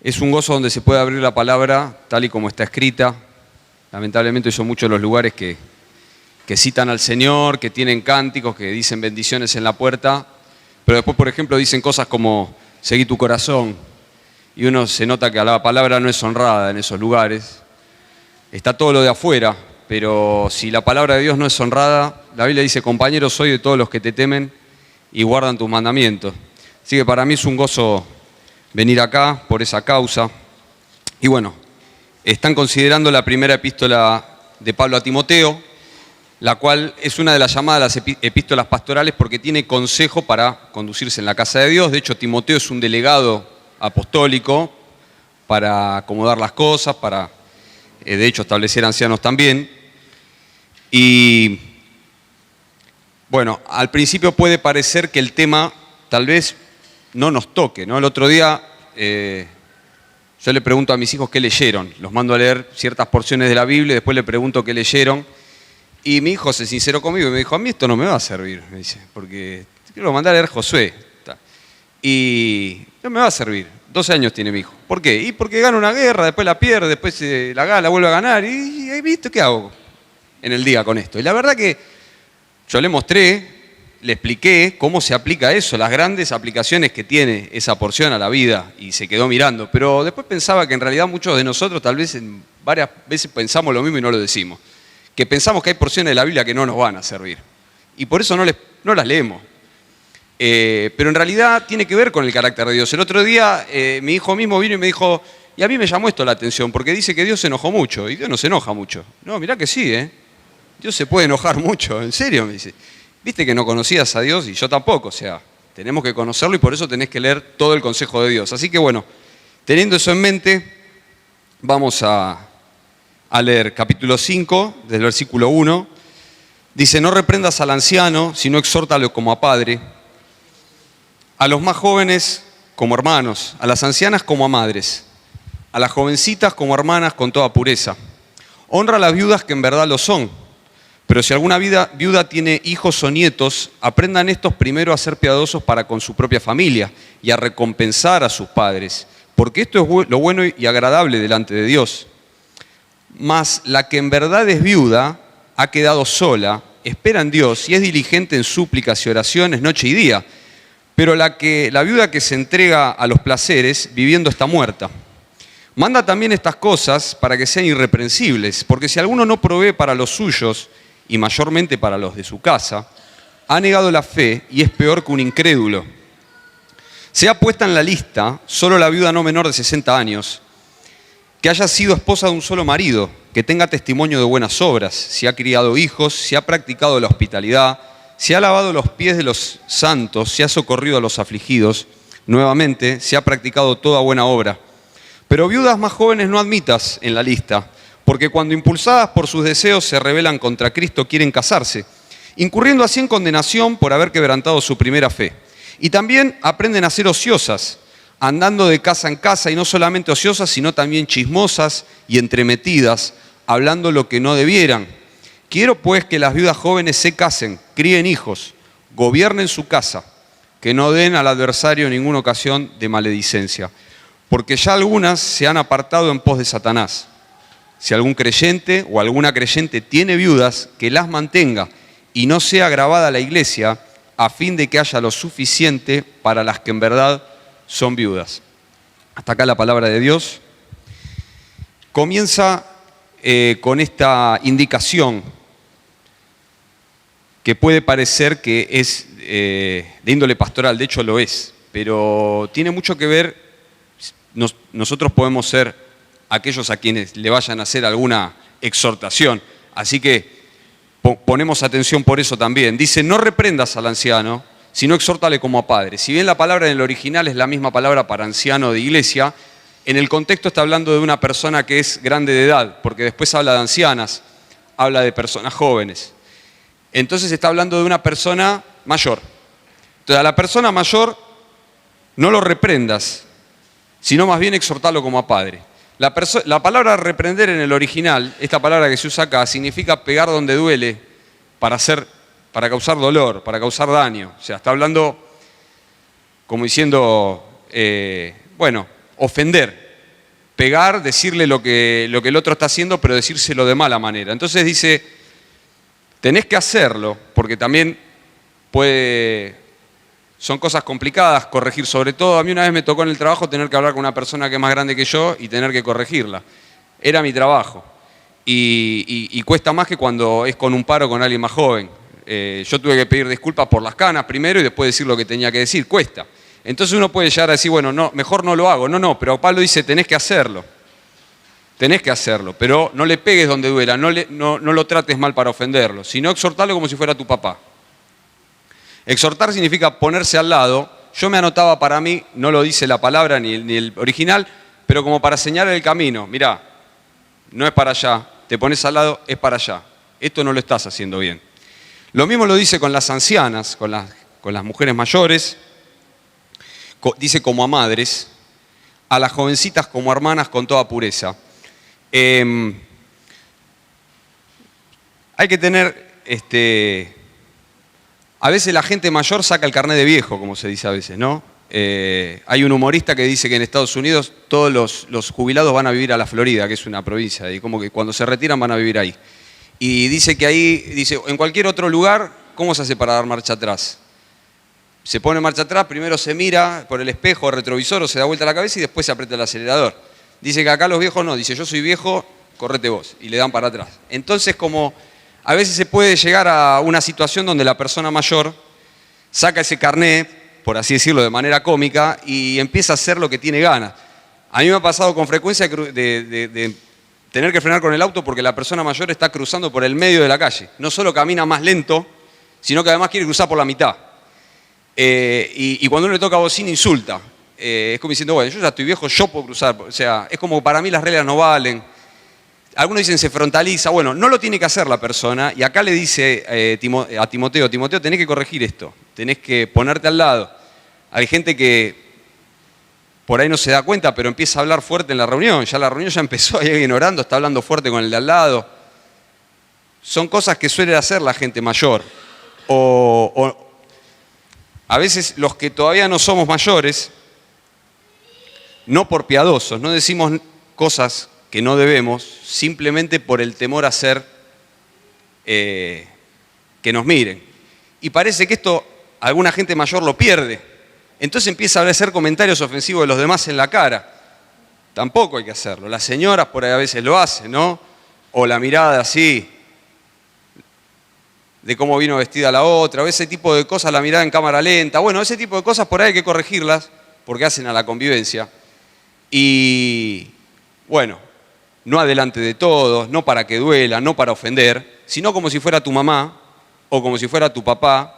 Es un gozo donde se puede abrir la palabra tal y como está escrita. Lamentablemente son muchos los lugares que citan al Señor, que tienen cánticos, que dicen bendiciones en la puerta, pero después, por ejemplo, dicen cosas como seguí tu corazón, y uno se nota que la palabra no es honrada en esos lugares. Está todo lo de afuera, pero si la palabra de Dios no es honrada, la Biblia dice, compañero soy de todos los que te temen y guardan tus mandamientos. Así que para mí es un gozo venir acá por esa causa. Y bueno, están considerando la primera epístola de Pablo a Timoteo, la cual es una de las llamadas epístolas pastorales porque tiene consejo para conducirse en la casa de Dios. De hecho, Timoteo es un delegado apostólico para acomodar las cosas, para, de hecho, establecer ancianos también. Y bueno, al principio puede parecer que el tema tal vez no nos toque, ¿no? El otro día yo le pregunto a mis hijos qué leyeron. Los mando a leer ciertas porciones de la Biblia, después le pregunto qué leyeron. Y mi hijo se sinceró conmigo y me dijo, a mí esto no me va a servir, me dice, porque quiero mandar a leer Josué. Y no me va a servir. 12 años tiene mi hijo. ¿Por qué? Y porque gana una guerra, después la pierde, después la vuelve a ganar. Y ¿viste qué hago en el día con esto? Y la verdad que yo le mostré, le expliqué cómo se aplica eso, las grandes aplicaciones que tiene esa porción a la vida, y se quedó mirando. Pero después pensaba que en realidad muchos de nosotros tal vez varias veces pensamos lo mismo y no lo decimos. Que pensamos que hay porciones de la Biblia que no nos van a servir. Y por eso no las leemos. Pero en realidad tiene que ver con el carácter de Dios. El otro día mi hijo mismo vino y me dijo, y a mí me llamó esto la atención, porque dice que Dios se enojó mucho, y Dios no se enoja mucho. No, mirá que sí, Dios se puede enojar mucho, en serio, me dice. Viste que no conocías a Dios y yo tampoco, o sea, tenemos que conocerlo y por eso tenés que leer todo el consejo de Dios. Así que bueno, teniendo eso en mente, vamos a leer capítulo 5, del versículo 1. Dice, no reprendas al anciano, sino exhórtalo como a padre, a los más jóvenes como hermanos, a las ancianas como a madres, a las jovencitas como hermanas con toda pureza. Honra a las viudas que en verdad lo son, pero si alguna viuda tiene hijos o nietos, aprendan estos primero a ser piadosos para con su propia familia y a recompensar a sus padres, porque esto es lo bueno y agradable delante de Dios. Mas la que en verdad es viuda, ha quedado sola, espera en Dios y es diligente en súplicas y oraciones noche y día. Pero la viuda que se entrega a los placeres, viviendo está muerta. Manda también estas cosas para que sean irreprensibles, porque si alguno no provee para los suyos, y mayormente para los de su casa, ha negado la fe y es peor que un incrédulo. Sea puesta en la lista solo la viuda no menor de 60 años, que haya sido esposa de un solo marido, que tenga testimonio de buenas obras, si ha criado hijos, si ha practicado la hospitalidad, si ha lavado los pies de los santos, si ha socorrido a los afligidos, nuevamente, si ha practicado toda buena obra. Pero viudas más jóvenes no admitas en la lista, porque cuando impulsadas por sus deseos se rebelan contra Cristo, quieren casarse, incurriendo así en condenación por haber quebrantado su primera fe. Y también aprenden a ser ociosas, andando de casa en casa, y no solamente ociosas, sino también chismosas y entremetidas, hablando lo que no debieran. Quiero pues que las viudas jóvenes se casen, críen hijos, gobiernen su casa, que no den al adversario ninguna ocasión de maledicencia, porque ya algunas se han apartado en pos de Satanás. Si algún creyente o alguna creyente tiene viudas, que las mantenga y no sea agravada la iglesia, a fin de que haya lo suficiente para las que en verdad son viudas. Hasta acá la palabra de Dios. Comienza con esta indicación que puede parecer que es de índole pastoral, de hecho lo es, pero tiene mucho que ver, nosotros podemos ser aquellos a quienes le vayan a hacer alguna exhortación, así que ponemos atención por eso también. Dice, no reprendas al anciano, sino exhórtale como a padre. Si bien la palabra en el original es la misma palabra para anciano de iglesia, en el contexto está hablando de una persona que es grande de edad, porque después habla de ancianas, habla de personas jóvenes. Entonces está hablando de una persona mayor. Entonces a la persona mayor no lo reprendas, sino más bien exhortarlo como a padre. La palabra reprender en el original, esta palabra que se usa acá, significa pegar donde duele para causar dolor, para causar daño. O sea, está hablando como diciendo, ofender. pegar, decirle lo que el otro está haciendo, pero decírselo de mala manera. Entonces dice, tenés que hacerlo, porque también son cosas complicadas corregir. Sobre todo, a mí una vez me tocó en el trabajo tener que hablar con una persona que es más grande que yo y tener que corregirla. Era mi trabajo. Y cuesta más que cuando es con un paro con alguien más joven. Yo tuve que pedir disculpas por las canas primero y después decir lo que tenía que decir. Cuesta. Entonces uno puede llegar a decir, bueno, no, mejor no lo hago. No, pero Pablo dice, tenés que hacerlo. Tenés que hacerlo, pero no le pegues donde duela, no lo trates mal para ofenderlo, sino exhortarlo como si fuera tu papá. Exhortar significa ponerse al lado. Yo me anotaba para mí, no lo dice la palabra ni el original, pero como para señalar el camino. Mirá, no es para allá, te pones al lado, es para allá. Esto no lo estás haciendo bien. Lo mismo lo dice con las ancianas, con las mujeres mayores. Dice como a madres, a las jovencitas como hermanas con toda pureza. Hay que tener, a veces la gente mayor saca el carnet de viejo, como se dice a veces, ¿no? Hay un humorista que dice que en Estados Unidos todos los jubilados van a vivir a la Florida, que es una provincia, y como que cuando se retiran van a vivir ahí. Y dice que ahí, en cualquier otro lugar, ¿cómo se hace para dar marcha atrás? Se pone marcha atrás, primero se mira por el espejo o retrovisor o se da vuelta la cabeza y después se aprieta el acelerador. Dice que acá los viejos no, dice yo soy viejo, correte vos, y le dan para atrás. Entonces como a veces se puede llegar a una situación donde la persona mayor saca ese carnet, por así decirlo de manera cómica, y empieza a hacer lo que tiene ganas. A mí me ha pasado con frecuencia de tener que frenar con el auto porque la persona mayor está cruzando por el medio de la calle. No solo camina más lento, sino que además quiere cruzar por la mitad. Y cuando uno le toca bocina insulta. Es como diciendo, bueno, yo ya estoy viejo, yo puedo cruzar. O sea, es como para mí las reglas no valen. Algunos dicen se frontaliza. Bueno, no lo tiene que hacer la persona. Y acá le dice a Timoteo, tenés que corregir esto. Tenés que ponerte al lado. Hay gente que por ahí no se da cuenta, pero empieza a hablar fuerte en la reunión. Ya la reunión ya empezó, hay alguien orando, está hablando fuerte con el de al lado. Son cosas que suele hacer la gente mayor. O a veces los que todavía no somos mayores, no por piadosos, no decimos cosas que no debemos, simplemente por el temor a ser que nos miren. Y parece que esto alguna gente mayor lo pierde. Entonces empieza a hacer comentarios ofensivos de los demás en la cara. Tampoco hay que hacerlo. Las señoras por ahí a veces lo hacen, ¿no? O la mirada así, de cómo vino vestida la otra, o ese tipo de cosas, la mirada en cámara lenta. Bueno, ese tipo de cosas por ahí hay que corregirlas, porque hacen a la convivencia. Y, bueno, no adelante de todos, no para que duela, no para ofender, sino como si fuera tu mamá, o como si fuera tu papá,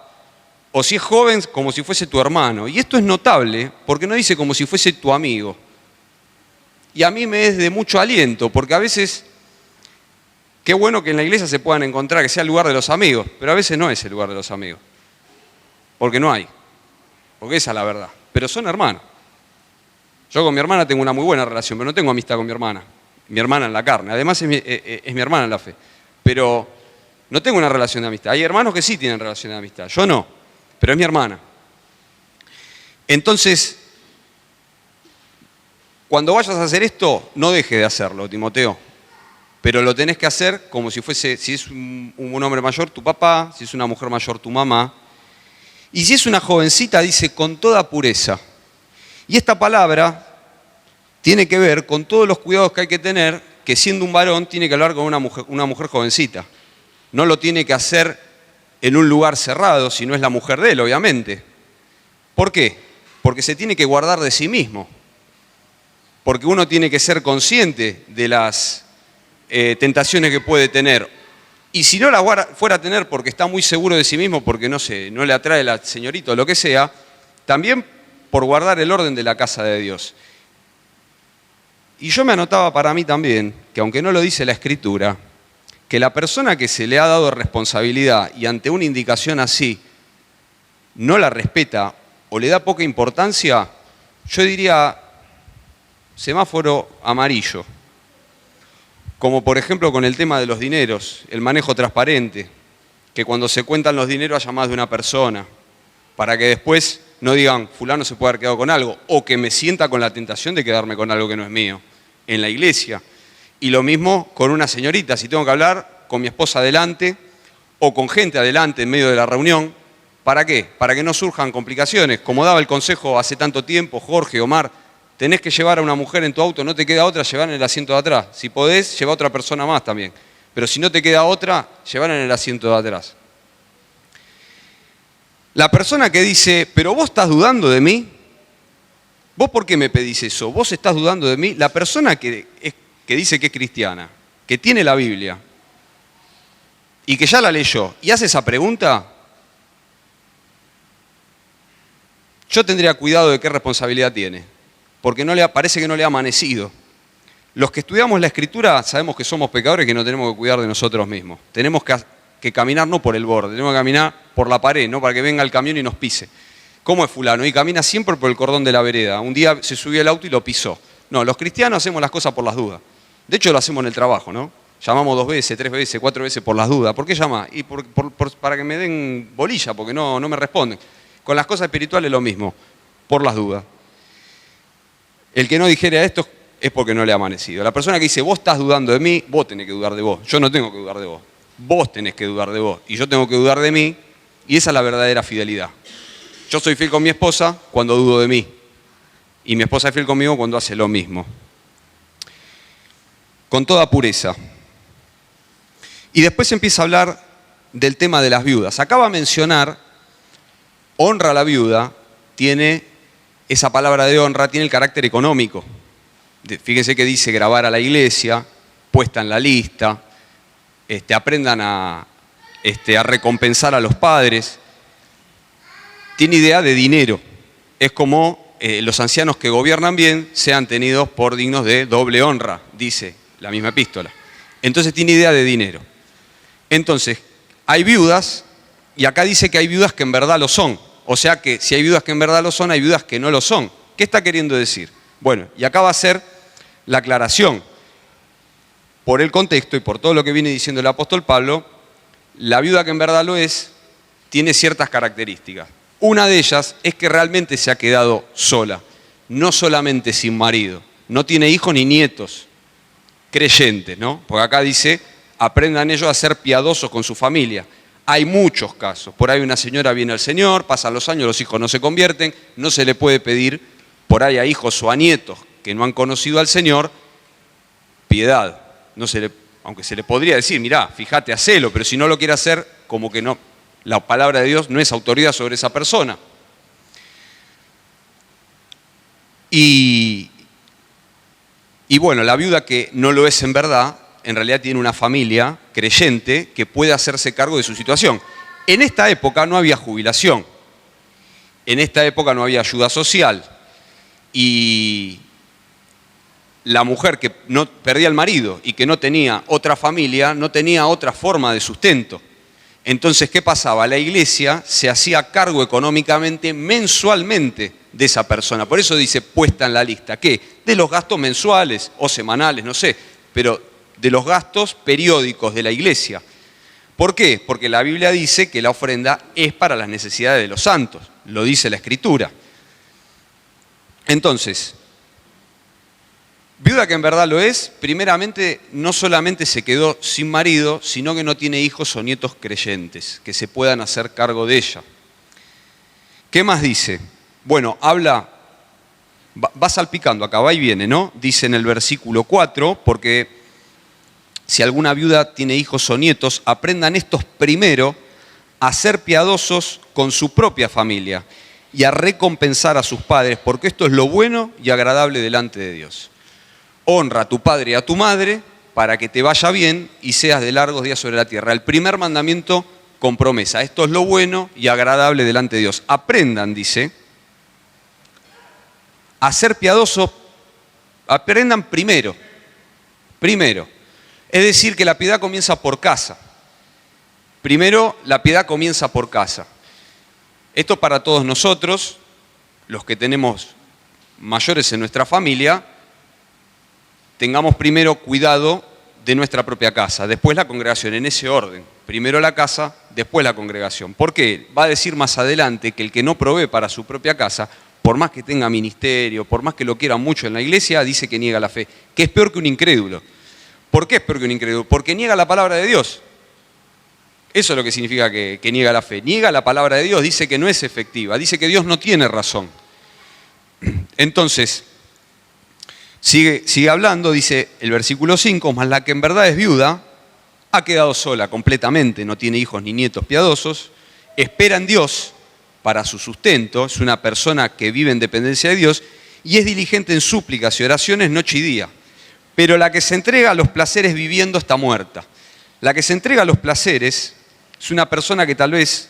o si es joven, como si fuese tu hermano. Y esto es notable, porque no dice como si fuese tu amigo. Y a mí me es de mucho aliento, porque a veces... Qué bueno que en la iglesia se puedan encontrar, que sea el lugar de los amigos, pero a veces no es el lugar de los amigos. Porque no hay. Porque esa es la verdad. Pero son hermanos. Yo con mi hermana tengo una muy buena relación, pero no tengo amistad con mi hermana. Mi hermana en la carne. Además es mi hermana en la fe. Pero no tengo una relación de amistad. Hay hermanos que sí tienen relación de amistad. Yo no. Pero es mi hermana. Entonces, cuando vayas a hacer esto, no dejes de hacerlo, Timoteo. Pero lo tenés que hacer como si fuese, si es un hombre mayor, tu papá, si es una mujer mayor, tu mamá. Y si es una jovencita, dice, con toda pureza. Y esta palabra tiene que ver con todos los cuidados que hay que tener, que siendo un varón tiene que hablar con una mujer jovencita. No lo tiene que hacer en un lugar cerrado, si no es la mujer de él, obviamente. ¿Por qué? Porque se tiene que guardar de sí mismo. Porque uno tiene que ser consciente de las tentaciones que puede tener. Y si no las fuera a tener porque está muy seguro de sí mismo, porque no sé, no le atrae la señorita o lo que sea, también por guardar el orden de la casa de Dios. Y yo me anotaba para mí también, que aunque no lo dice la Escritura, que la persona que se le ha dado responsabilidad y ante una indicación así no la respeta o le da poca importancia, yo diría semáforo amarillo. Como por ejemplo con el tema de los dineros, el manejo transparente, que cuando se cuentan los dineros haya más de una persona, para que después no digan, fulano se puede haber quedado con algo, o que me sienta con la tentación de quedarme con algo que no es mío. en la iglesia. Y lo mismo con una señorita, si tengo que hablar con mi esposa adelante o con gente adelante en medio de la reunión, ¿para qué? Para que no surjan complicaciones. Como daba el consejo hace tanto tiempo Jorge, Omar, tenés que llevar a una mujer en tu auto, no te queda otra, llevar en el asiento de atrás. Si podés, lleva a otra persona más también. Pero si no te queda otra, llevar en el asiento de atrás. La persona que dice, pero vos estás dudando de mí, ¿vos por qué me pedís eso? ¿Vos estás dudando de mí? La persona que dice que es cristiana, que tiene la Biblia y que ya la leyó y hace esa pregunta, yo tendría cuidado de qué responsabilidad tiene, porque parece que no le ha amanecido. Los que estudiamos la Escritura sabemos que somos pecadores y que no tenemos que cuidar de nosotros mismos. Tenemos que caminar no por el borde, tenemos que caminar por la pared, no para que venga el camión y nos pise. ¿Cómo es fulano? Y camina siempre por el cordón de la vereda. Un día se subió al auto y lo pisó. No, los cristianos hacemos las cosas por las dudas. De hecho lo hacemos en el trabajo, ¿no? Llamamos 2 veces, 3 veces, 4 veces por las dudas. ¿Por qué llamás? Y para que me den bolilla, porque no me responden. Con las cosas espirituales lo mismo, por las dudas. El que no dijera esto es porque no le ha amanecido. La persona que dice, vos estás dudando de mí, vos tenés que dudar de vos. Yo no tengo que dudar de vos. Vos tenés que dudar de vos. Y yo tengo que dudar de mí. Y esa es la verdadera fidelidad. Yo soy fiel con mi esposa cuando dudo de mí. Y mi esposa es fiel conmigo cuando hace lo mismo. Con toda pureza. Y después empieza a hablar del tema de las viudas. Acaba de mencionar, honra a la viuda, esa palabra de honra tiene el carácter económico. Fíjense que dice grabar a la iglesia, puesta en la lista, aprendan a recompensar a los padres. Tiene idea de dinero. Es como los ancianos que gobiernan bien sean tenidos por dignos de doble honra, dice la misma epístola. Entonces tiene idea de dinero. Entonces, hay viudas, y acá dice que hay viudas que en verdad lo son. O sea que si hay viudas que en verdad lo son, hay viudas que no lo son. ¿Qué está queriendo decir? Bueno, y acá va a ser la aclaración. Por el contexto y por todo lo que viene diciendo el apóstol Pablo, la viuda que en verdad lo es, tiene ciertas características. Una de ellas es que realmente se ha quedado sola, no solamente sin marido, no tiene hijos ni nietos, creyentes, ¿no? Porque acá dice, aprendan ellos a ser piadosos con su familia. Hay muchos casos, por ahí una señora viene al Señor, pasan los años, los hijos no se convierten, no se le puede pedir por ahí a hijos o a nietos que no han conocido al Señor, piedad. Aunque se le podría decir, mirá, fíjate, hacelo, pero si no lo quiere hacer, como que no. La palabra de Dios no es autoridad sobre esa persona. Y bueno, la viuda que no lo es en verdad, en realidad tiene una familia creyente que puede hacerse cargo de su situación. En esta época no había jubilación, en esta época no había ayuda social y la mujer que no perdía al marido y que no tenía otra familia, no tenía otra forma de sustento. Entonces, ¿qué pasaba? La iglesia se hacía cargo económicamente, mensualmente, de esa persona. Por eso dice, puesta en la lista. ¿Qué? De los gastos mensuales o semanales, no sé, pero de los gastos periódicos de la iglesia. ¿Por qué? Porque la Biblia dice que la ofrenda es para las necesidades de los santos. Lo dice la Escritura. Entonces, viuda que en verdad lo es, primeramente no solamente se quedó sin marido, sino que no tiene hijos o nietos creyentes que se puedan hacer cargo de ella. ¿Qué más dice? Bueno, va salpicando, acá va y viene, ¿no? Dice en el versículo 4, porque si alguna viuda tiene hijos o nietos, aprendan estos primero a ser piadosos con su propia familia y a recompensar a sus padres, porque esto es lo bueno y agradable delante de Dios. Honra a tu padre y a tu madre para que te vaya bien y seas de largos días sobre la tierra. El primer mandamiento con promesa. Esto es lo bueno y agradable delante de Dios. Aprendan, dice, a ser piadosos. Aprendan primero. Primero. Es decir, que la piedad comienza por casa. Primero, la piedad comienza por casa. Esto para todos nosotros, los que tenemos mayores en nuestra familia, tengamos primero cuidado de nuestra propia casa, después la congregación, en ese orden. Primero la casa, después la congregación. ¿Por qué? Va a decir más adelante que el que no provee para su propia casa, por más que tenga ministerio, por más que lo quiera mucho en la iglesia, dice que niega la fe, que es peor que un incrédulo. ¿Por qué es peor que un incrédulo? Porque niega la palabra de Dios. Eso es lo que significa que niega la fe. Niega la palabra de Dios, dice que no es efectiva, dice que Dios no tiene razón. Entonces, sigue hablando, dice el versículo 5, mas la que en verdad es viuda, ha quedado sola completamente, no tiene hijos ni nietos piadosos, espera en Dios para su sustento, es una persona que vive en dependencia de Dios y es diligente en súplicas y oraciones noche y día. Pero la que se entrega a los placeres viviendo está muerta. La que se entrega a los placeres es una persona que tal vez,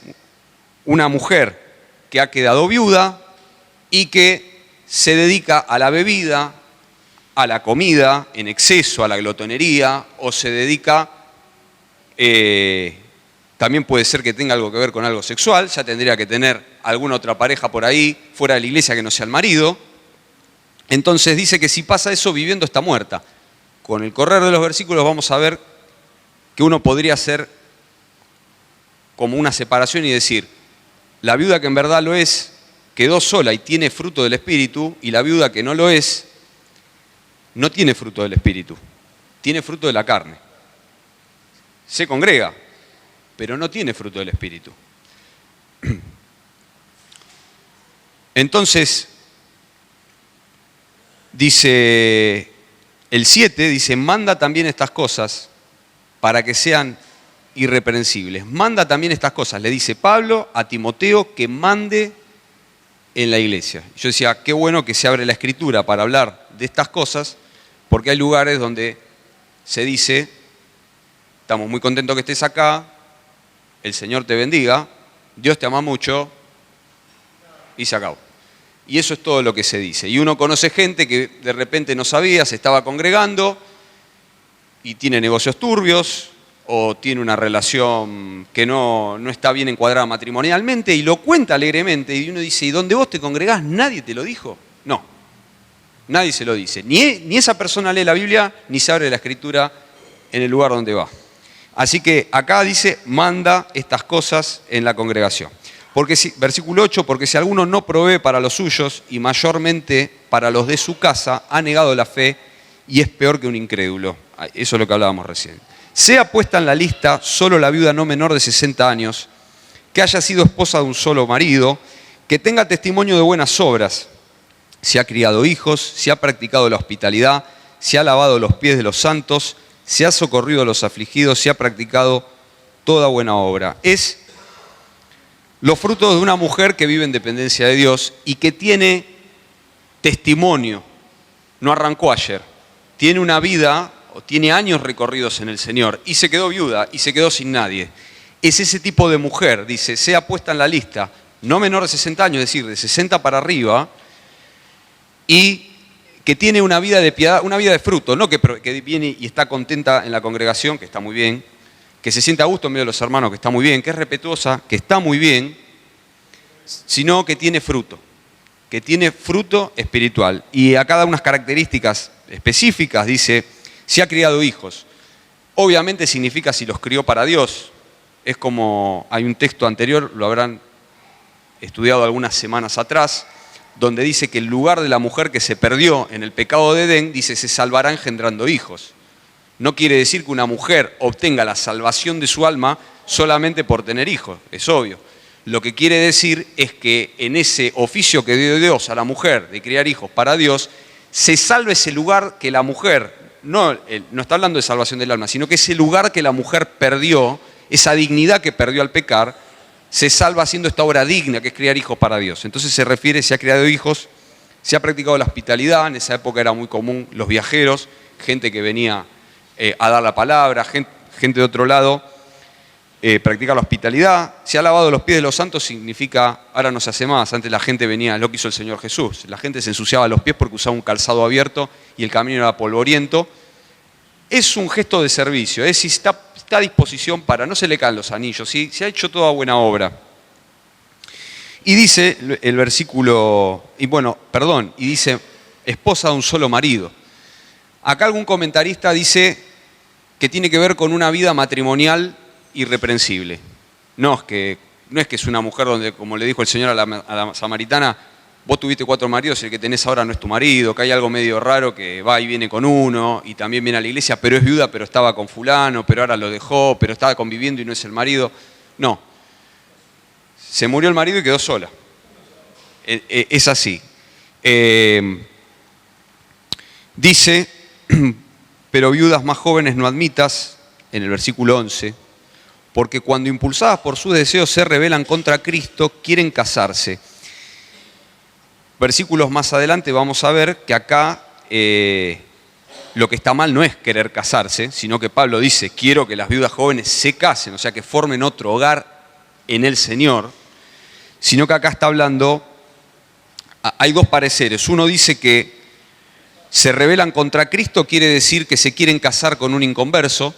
una mujer que ha quedado viuda y que se dedica a la bebida, a la comida en exceso, a la glotonería, o se dedica, también puede ser que tenga algo que ver con algo sexual, ya tendría que tener alguna otra pareja por ahí, fuera de la iglesia que no sea el marido. Entonces dice que si pasa eso, viviendo está muerta. Con el correr de los versículos vamos a ver que uno podría hacer como una separación y decir, la viuda que en verdad lo es, quedó sola y tiene fruto del Espíritu, y la viuda que no lo es, no tiene fruto del Espíritu, tiene fruto de la carne. Se congrega, pero no tiene fruto del Espíritu. Entonces, dice el 7, dice, manda también estas cosas para que sean irreprensibles. Manda también estas cosas, le dice Pablo a Timoteo que mande en la iglesia. Yo decía, qué bueno que se abre la Escritura para hablar de estas cosas, porque hay lugares donde se dice, estamos muy contentos que estés acá, el Señor te bendiga, Dios te ama mucho, y se acabó. Y eso es todo lo que se dice. Y uno conoce gente que de repente no sabía, se estaba congregando y tiene negocios turbios o tiene una relación que no está bien encuadrada matrimonialmente y lo cuenta alegremente. Y uno dice, ¿y dónde vos te congregás? ¿Nadie te lo dijo? No, nadie se lo dice. Ni esa persona lee la Biblia, ni se abre la Escritura en el lugar donde va. Así que acá dice, manda estas cosas en la congregación. Porque versículo 8, porque si alguno no provee para los suyos y mayormente para los de su casa, ha negado la fe y es peor que un incrédulo. Eso es lo que hablábamos recién. Sea puesta en la lista solo la viuda no menor de 60 años, que haya sido esposa de un solo marido, que tenga testimonio de buenas obras, si ha criado hijos, si ha practicado la hospitalidad, si ha lavado los pies de los santos, si ha socorrido a los afligidos, si ha practicado toda buena obra. Es los frutos de una mujer que vive en dependencia de Dios y que tiene testimonio, no arrancó ayer, tiene una vida o tiene años recorridos en el Señor y se quedó viuda y se quedó sin nadie. Es ese tipo de mujer, dice, sea puesta en la lista, no menor de 60 años, es decir, de 60 para arriba, y que tiene una vida de piedad, una vida de fruto, no que viene y está contenta en la congregación, que está muy bien, que se siente a gusto en medio de los hermanos, que está muy bien, que es respetuosa, que está muy bien, sino que tiene fruto espiritual. Y acá da unas características específicas, dice, si ha criado hijos. Obviamente significa si los crió para Dios. Es como, hay un texto anterior, lo habrán estudiado algunas semanas atrás, donde dice que el lugar de la mujer que se perdió en el pecado de Edén, dice, se salvará engendrando hijos. No quiere decir que una mujer obtenga la salvación de su alma solamente por tener hijos, es obvio. Lo que quiere decir es que en ese oficio que dio Dios a la mujer de criar hijos para Dios, se salva ese lugar que la mujer, no está hablando de salvación del alma, sino que ese lugar que la mujer perdió, esa dignidad que perdió al pecar, se salva haciendo esta obra digna que es criar hijos para Dios. Entonces se refiere, se ha criado hijos, se ha practicado la hospitalidad, en esa época era muy común los viajeros, gente que venía a dar la palabra, gente de otro lado, practicar la hospitalidad. Se ha lavado los pies de los santos significa, ahora no se hace más, antes la gente venía, lo que hizo el Señor Jesús, la gente se ensuciaba los pies porque usaba un calzado abierto y el camino era polvoriento. Es un gesto de servicio, es si está a disposición para, no se le caen los anillos, ¿sí? Se ha hecho toda buena obra. Y dice el versículo, y dice, esposa de un solo marido. Acá algún comentarista dice que tiene que ver con una vida matrimonial irreprensible. No es que es una mujer donde, como le dijo el Señor a la samaritana, vos tuviste 4 maridos, el que tenés ahora no es tu marido, que hay algo medio raro que va y viene con uno y también viene a la iglesia, pero es viuda, pero estaba con fulano, pero ahora lo dejó, pero estaba conviviendo y no es el marido. No. Se murió el marido y quedó sola. Es así. Dice, pero viudas más jóvenes no admitas, en el versículo 11, porque cuando impulsadas por sus deseos se rebelan contra Cristo, quieren casarse. Versículos más adelante vamos a ver que acá lo que está mal no es querer casarse, sino que Pablo dice, quiero que las viudas jóvenes se casen, o sea, que formen otro hogar en el Señor, sino que acá está hablando, hay 2 pareceres. Uno dice que se rebelan contra Cristo, quiere decir que se quieren casar con un inconverso,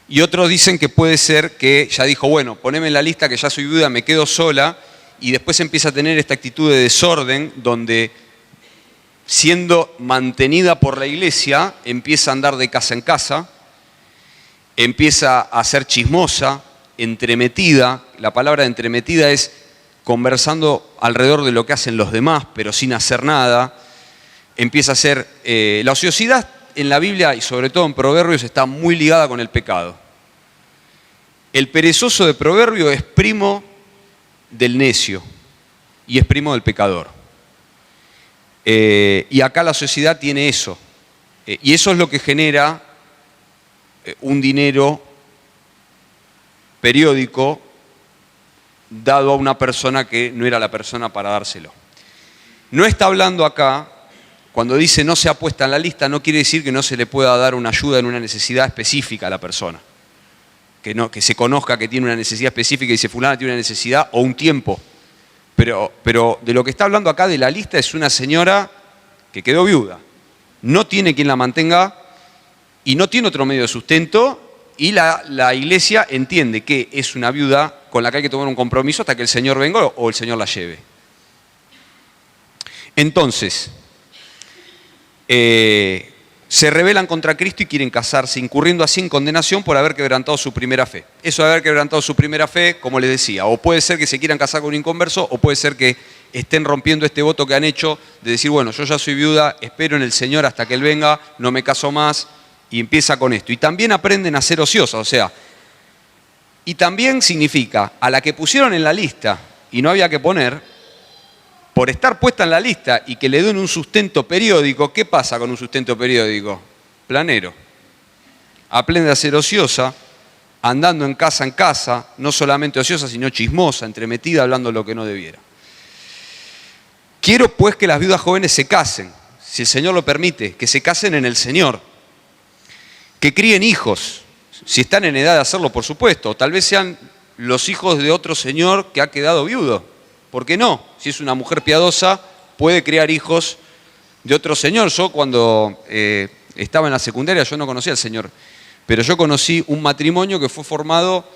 y otros dicen que puede ser que ya dijo, bueno, poneme en la lista que ya soy viuda, me quedo sola, y después empieza a tener esta actitud de desorden, donde siendo mantenida por la iglesia, empieza a andar de casa en casa, empieza a ser chismosa, entremetida. La palabra entremetida es conversando alrededor de lo que hacen los demás, pero sin hacer nada. Empieza a ser... la ociosidad en la Biblia y sobre todo en Proverbios está muy ligada con el pecado. El perezoso de Proverbio es primo del necio y es primo del pecador. Y acá la sociedad tiene eso. Y eso es lo que genera un dinero periódico dado a una persona que no era la persona para dárselo. No está hablando acá, cuando dice no se ha puesto en la lista, no quiere decir que no se le pueda dar una ayuda en una necesidad específica a la persona. Que se conozca que tiene una necesidad específica y dice fulana tiene una necesidad o un tiempo. Pero de lo que está hablando acá de la lista es una señora que quedó viuda. No tiene quien la mantenga y no tiene otro medio de sustento y la iglesia entiende que es una viuda con la que hay que tomar un compromiso hasta que el Señor venga o el Señor la lleve. Entonces, se rebelan contra Cristo y quieren casarse, incurriendo así en condenación por haber quebrantado su primera fe. Eso de haber quebrantado su primera fe, como les decía, o puede ser que se quieran casar con un inconverso, o puede ser que estén rompiendo este voto que han hecho de decir, bueno, yo ya soy viuda, espero en el Señor hasta que Él venga, no me caso más, y empieza con esto. Y también aprenden a ser ociosas, o sea, y también significa, a la que pusieron en la lista y no había que poner, por estar puesta en la lista y que le den un sustento periódico, ¿qué pasa con un sustento periódico? Planero. Aprende a ser ociosa, andando en casa, no solamente ociosa, sino chismosa, entremetida, hablando lo que no debiera. Quiero pues que las viudas jóvenes se casen, si el Señor lo permite, que se casen en el Señor, que críen hijos, si están en edad de hacerlo, por supuesto, o tal vez sean los hijos de otro señor que ha quedado viudo. ¿Por qué no? Si es una mujer piadosa, puede criar hijos de otro señor. Yo cuando estaba en la secundaria, yo no conocía al Señor, pero yo conocí un matrimonio que fue formado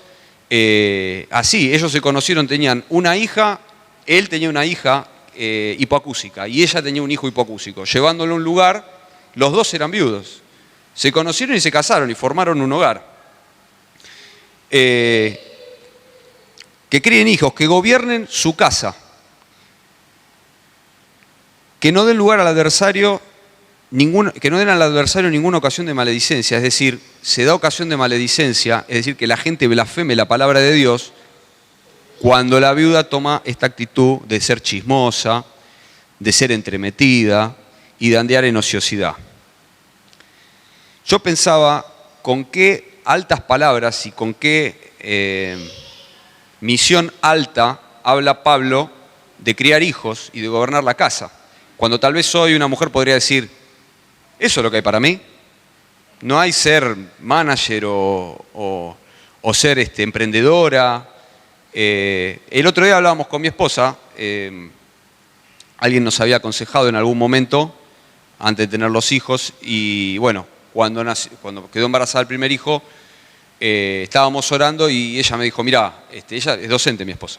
así. Ellos se conocieron, tenían una hija, él tenía una hija hipoacúsica y ella tenía un hijo hipoacúsico. Llevándolo a un lugar, los dos eran viudos. Se conocieron y se casaron y formaron un hogar. Que críen hijos, que gobiernen su casa, que no den lugar al adversario, que no den al adversario ninguna ocasión de maledicencia, es decir, se da ocasión de maledicencia, es decir, que la gente blasfeme la palabra de Dios cuando la viuda toma esta actitud de ser chismosa, de ser entremetida y de andear en ociosidad. Yo pensaba con qué altas palabras y con qué misión alta habla Pablo de criar hijos y de gobernar la casa. Cuando tal vez hoy una mujer podría decir, eso es lo que hay para mí. No hay ser manager o ser emprendedora. El otro día hablábamos con mi esposa, alguien nos había aconsejado en algún momento, antes de tener los hijos, y bueno, cuando quedó embarazada el primer hijo, estábamos orando y ella me dijo, mirá, ella es docente, mi esposa,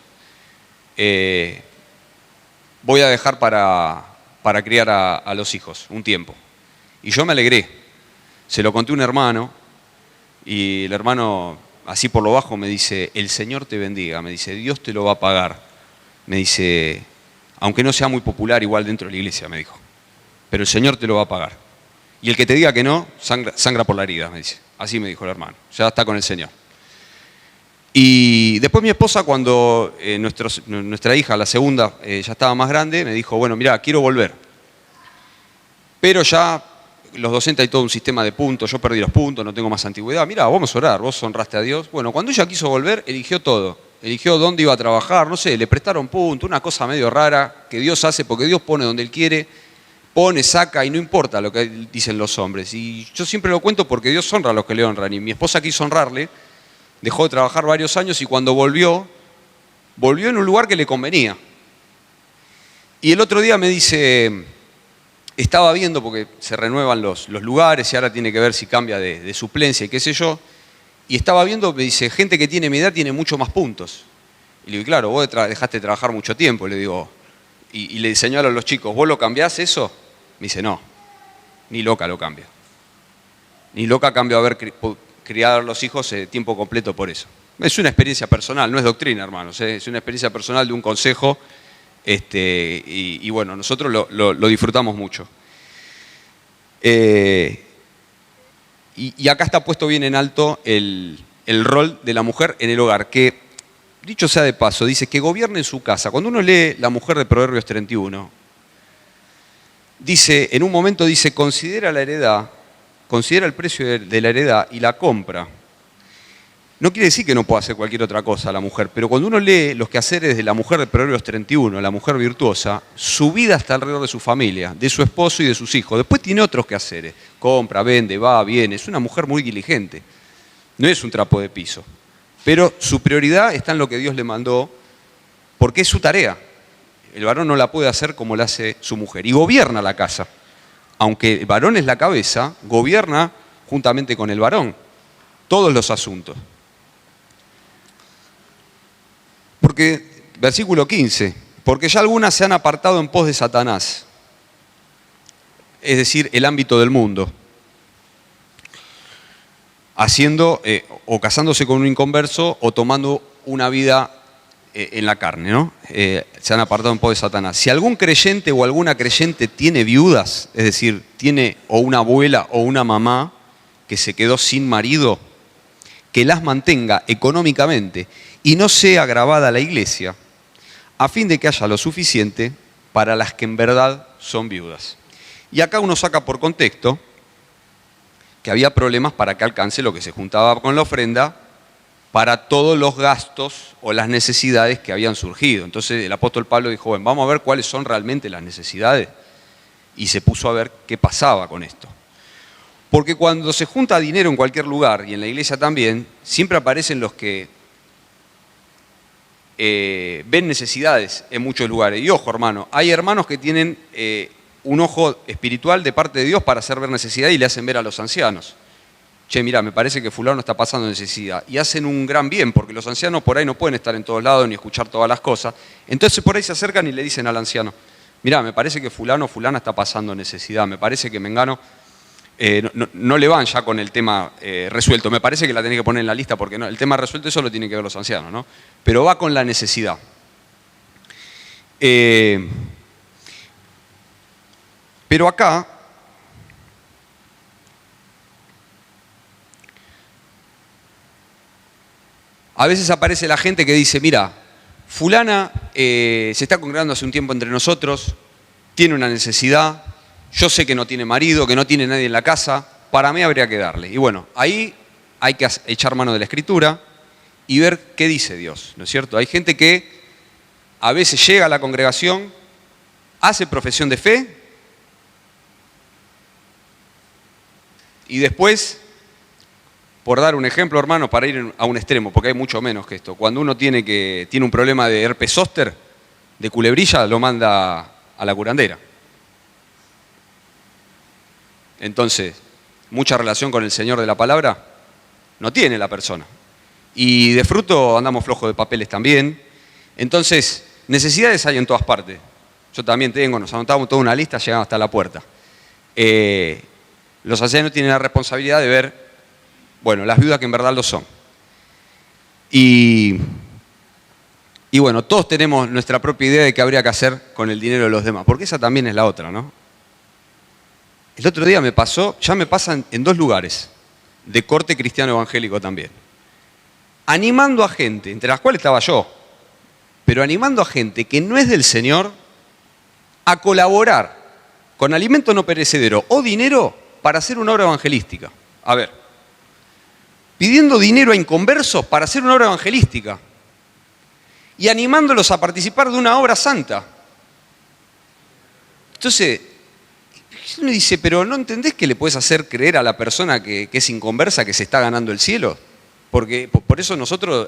voy a dejar para criar a los hijos un tiempo. Y yo me alegré, se lo conté a un hermano y el hermano, así por lo bajo, me dice, el Señor te bendiga, me dice, Dios te lo va a pagar, me dice, aunque no sea muy popular igual dentro de la iglesia, me dijo. Pero el Señor te lo va a pagar. Y el que te diga que no, sangra por la herida, me dice. Así me dijo el hermano. Ya está con el Señor. Y después mi esposa, cuando nuestra hija, la segunda, ya estaba más grande, me dijo, bueno, mira, quiero volver. Pero ya los docentes hay todo un sistema de puntos, yo perdí los puntos, no tengo más antigüedad. Mira, vamos a orar, vos honraste a Dios. Bueno, cuando ella quiso volver, eligió todo. Eligió dónde iba a trabajar, no sé, le prestaron puntos, una cosa medio rara que Dios hace, porque Dios pone donde Él quiere, pone, saca y no importa lo que dicen los hombres. Y yo siempre lo cuento porque Dios honra a los que le honran. Y mi esposa quiso honrarle, dejó de trabajar varios años y cuando volvió en un lugar que le convenía. Y el otro día me dice, estaba viendo, porque se renuevan los lugares y ahora tiene que ver si cambia de suplencia y qué sé yo, y estaba viendo, me dice, gente que tiene mi edad tiene mucho más puntos. Y le digo, claro, vos dejaste de trabajar mucho tiempo, le digo, y le señalo a los chicos, ¿vos lo cambiás eso? Me dice, no, ni loca lo cambio. Ni loca cambio haber criado a los hijos tiempo completo por eso. Es una experiencia personal, no es doctrina, hermanos, es una experiencia personal de un consejo, y bueno, nosotros lo disfrutamos mucho. Y acá está puesto bien en alto el rol de la mujer en el hogar, que, dicho sea de paso, dice que gobierne en su casa. Cuando uno lee la mujer de Proverbios 31, dice, en un momento dice, considera la heredad, considera el precio de la heredad y la compra. No quiere decir que no pueda hacer cualquier otra cosa la mujer, pero cuando uno lee los quehaceres de la mujer de Proverbios 31, la mujer virtuosa, su vida está alrededor de su familia, de su esposo y de sus hijos. Después tiene otros quehaceres, compra, vende, va, viene. Es una mujer muy diligente, no es un trapo de piso. Pero su prioridad está en lo que Dios le mandó, porque es su tarea. El varón no la puede hacer como la hace su mujer. Y gobierna la casa. Aunque el varón es la cabeza, gobierna juntamente con el varón todos los asuntos. Porque, versículo 15, porque ya algunas se han apartado en pos de Satanás, es decir, el ámbito del mundo, haciendo o casándose con un inconverso o tomando una vida en la carne, ¿no? Se han apartado en pos de Satanás. Si algún creyente o alguna creyente tiene viudas, es decir, tiene o una abuela o una mamá que se quedó sin marido, que las mantenga económicamente y no sea grabada la iglesia, a fin de que haya lo suficiente para las que en verdad son viudas. Y acá uno saca por contexto que había problemas para que alcance lo que se juntaba con la ofrenda para todos los gastos o las necesidades que habían surgido. Entonces el apóstol Pablo dijo, bueno, vamos a ver cuáles son realmente las necesidades. Y se puso a ver qué pasaba con esto. Porque cuando se junta dinero en cualquier lugar, y en la iglesia también, siempre aparecen los que ven necesidades en muchos lugares. Y ojo, hermano, hay hermanos que tienen un ojo espiritual de parte de Dios para hacer ver necesidad y le hacen ver a los ancianos. Che, mira, me parece que fulano está pasando necesidad. Y hacen un gran bien, porque los ancianos por ahí no pueden estar en todos lados ni escuchar todas las cosas. Entonces por ahí se acercan y le dicen al anciano, mira, me parece que fulano o fulana está pasando necesidad, me parece que mengano no le van ya con el tema resuelto. Me parece que la tenés que poner en la lista porque no, el tema resuelto eso lo tienen que ver los ancianos, ¿no? Pero va con la necesidad. Pero acá a veces aparece la gente que dice, mira, fulana se está congregando hace un tiempo entre nosotros, tiene una necesidad, yo sé que no tiene marido, que no tiene nadie en la casa, para mí habría que darle. Y bueno, ahí hay que echar mano de la Escritura y ver qué dice Dios, ¿no es cierto? Hay gente que a veces llega a la congregación, hace profesión de fe y después, por dar un ejemplo, hermano, para ir a un extremo, porque hay mucho menos que esto, cuando uno tiene un problema de herpes zóster, de culebrilla, lo manda a la curandera. Entonces, mucha relación con el Señor de la palabra no tiene la persona. Y de fruto andamos flojos de papeles también. Entonces, necesidades hay en todas partes. Yo también tengo, nos anotamos toda una lista, llegamos hasta la puerta. Los ancianos tienen la responsabilidad de ver, bueno, las viudas que en verdad lo son. Y Y bueno, todos tenemos nuestra propia idea de qué habría que hacer con el dinero de los demás, porque esa también es la otra, ¿no? El otro día me pasó, ya me pasan en 2 lugares, de corte cristiano evangélico también, animando a gente, entre las cuales estaba yo, pero animando a gente que no es del Señor a colaborar con alimento no perecedero o dinero para hacer una obra evangelística. A ver, pidiendo dinero a inconversos para hacer una obra evangelística y animándolos a participar de una obra santa. Entonces, uno dice, pero ¿no entendés que le puedes hacer creer a la persona que es inconversa que se está ganando el cielo? Porque por eso nosotros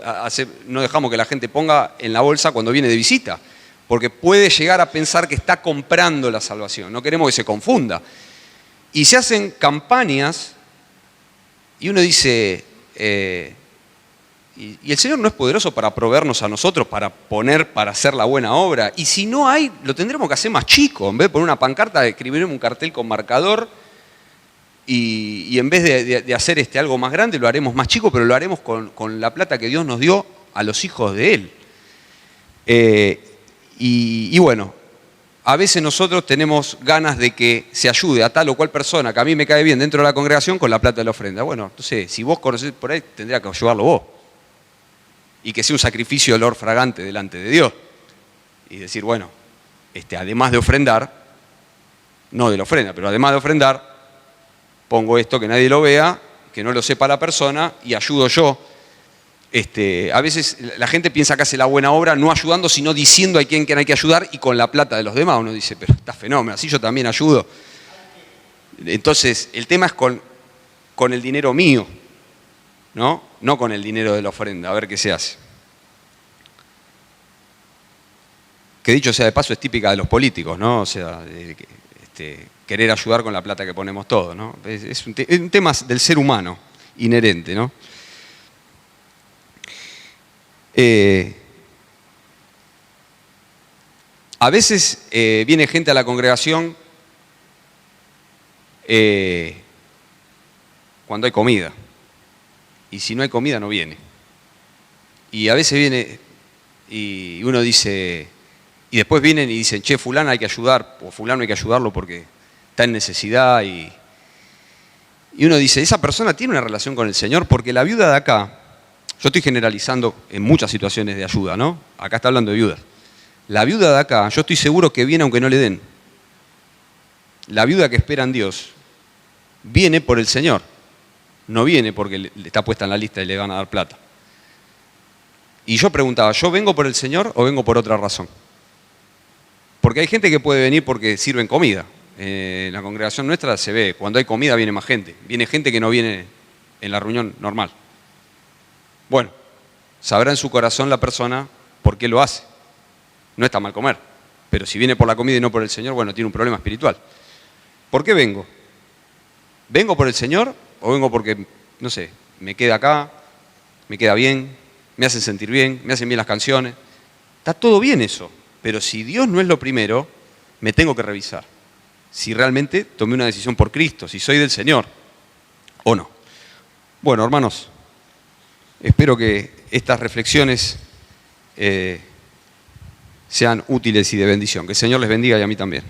no dejamos que la gente ponga en la bolsa cuando viene de visita, porque puede llegar a pensar que está comprando la salvación, no queremos que se confunda. Y se hacen campañas y uno dice, y el Señor no es poderoso para proveernos a nosotros, para hacer la buena obra. Y si no hay, lo tendremos que hacer más chico. En vez de poner una pancarta, escribiremos un cartel con marcador y en vez de hacer algo más grande, lo haremos más chico, pero lo haremos con la plata que Dios nos dio a los hijos de Él. Y bueno, a veces nosotros tenemos ganas de que se ayude a tal o cual persona que a mí me cae bien dentro de la congregación con la plata de la ofrenda. Bueno, entonces, si vos conocés por ahí, tendría que ayudarlo vos. Y que sea un sacrificio de olor fragante delante de Dios. Y decir, bueno, además de ofrendar, no de la ofrenda, pero además de ofrendar, pongo esto que nadie lo vea, que no lo sepa la persona y ayudo yo. A veces la gente piensa que hace la buena obra no ayudando, sino diciendo a quién hay que ayudar y con la plata de los demás. Uno dice, pero está fenómeno, así yo también ayudo. Entonces, el tema es con el dinero mío, ¿no? No con el dinero de la ofrenda, a ver qué se hace. Que dicho sea de paso es típica de los políticos, ¿no? O sea, querer ayudar con la plata que ponemos todos, ¿no? Es un tema del ser humano, inherente, ¿no? A veces viene gente a la congregación cuando hay comida. Y si no hay comida, no viene. Y a veces viene y uno dice, y después vienen y dicen, che, fulano hay que ayudar, o fulano hay que ayudarlo porque está en necesidad. Y uno dice, esa persona tiene una relación con el Señor, porque la viuda de acá, yo estoy generalizando en muchas situaciones de ayuda, ¿no? Acá está hablando de viudas. La viuda de acá, yo estoy seguro que viene aunque no le den. La viuda que espera en Dios viene por el Señor. No viene porque le está puesta en la lista y le van a dar plata. Y yo preguntaba, ¿yo vengo por el Señor o vengo por otra razón? Porque hay gente que puede venir porque sirven comida. En la congregación nuestra se ve, cuando hay comida viene más gente. Viene gente que no viene en la reunión normal. Bueno, sabrá en su corazón la persona por qué lo hace. No está mal comer, pero si viene por la comida y no por el Señor, bueno, tiene un problema espiritual. ¿Por qué vengo? ¿Vengo por el Señor o vengo porque, no sé, me queda acá, me queda bien, me hacen sentir bien, me hacen bien las canciones? Está todo bien eso, pero si Dios no es lo primero, me tengo que revisar. Si realmente tomé una decisión por Cristo, si soy del Señor o no. Bueno, hermanos, espero que estas reflexiones sean útiles y de bendición. Que el Señor les bendiga y a mí también.